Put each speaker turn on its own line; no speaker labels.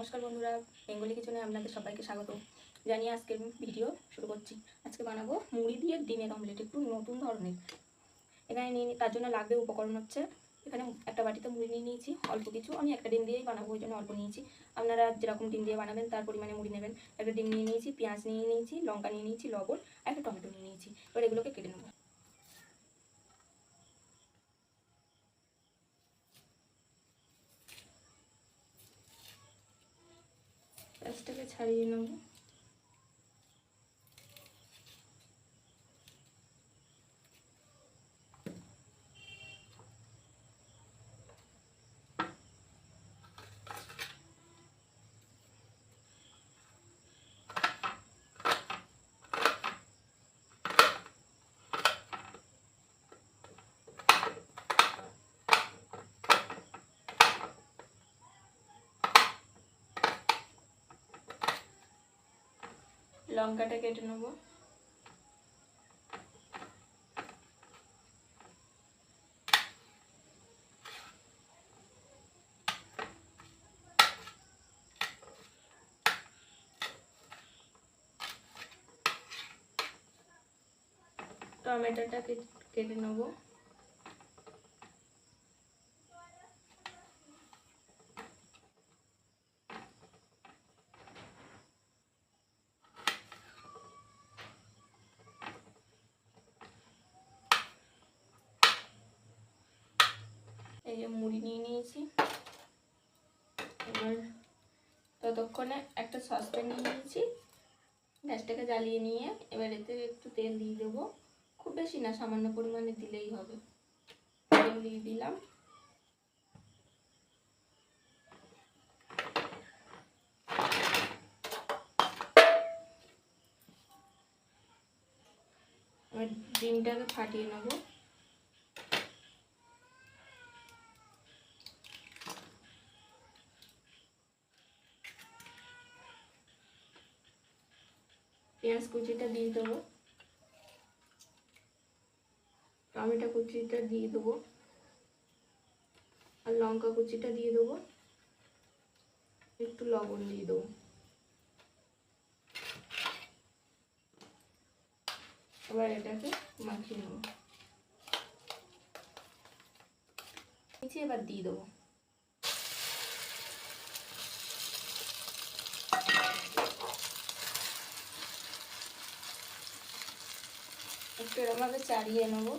নমস্কার বন্ধুরা, বেঙ্গলি কিচেনে আপনাদের সবাইকে স্বাগত জানিয়ে আজকের ভিডিও শুরু করছি। আজকে বানাবো মুড়ি দিয়ে ডিমের অমলেট, একটু নতুন ধরনের। এখানে তার জন্য লাগবে উপকরণ হচ্ছে, এখানে একটা বাটিতে মুড়ি নিয়ে নিয়েছি, অল্প কিছু। আমি একটা ডিম দিয়েই বানাবো, ওই জন্য অল্প নিয়েছি। আপনারা যেরকম ডিম দিয়ে বানাবেন তার পরিমাণে মুড়ি নেবেন। একটা ডিম নিয়ে নিয়েছি, পেঁয়াজ নিয়ে নিয়েছি, লঙ্কা নিয়ে নিয়েছি, লবণ, একটা টমেটো নিয়ে নিয়েছি। এবার এগুলোকে কেটে নেবো। পেঁয়াজটাকে ছাড়িয়ে নেবো। লঙ্কাটা কেটে নেবো। টমেটোটা কেটে নেবো। এই যে মুড়ি নিয়ে নিয়েছি। এবার ততক্ষণে একটা সসপ্যান নিয়ে নিয়েছি, গ্যাসটাকে জ্বালিয়ে নিয়ে এবার এতে একটু তেল দিয়ে দেবো। খুব বেশি না, সামান্য পরিমাণে দিলেই হবে। তেল দিয়ে দিলাম। এবার ডিমটাকে ফাটিয়ে নেবো। পেঁয়াজ কুচিটা দিয়ে দেবো, টমেটো কুচিটা দিয়ে দেবো, আর লঙ্কা কুচিটা দিয়ে দেবো, একটু লবণ দিয়ে দেবো। এবার এটাকে মাখিয়ে নেবো। এবার দিয়ে দেবো। একটু এরকমভাবে চাড়িয়ে নেবো।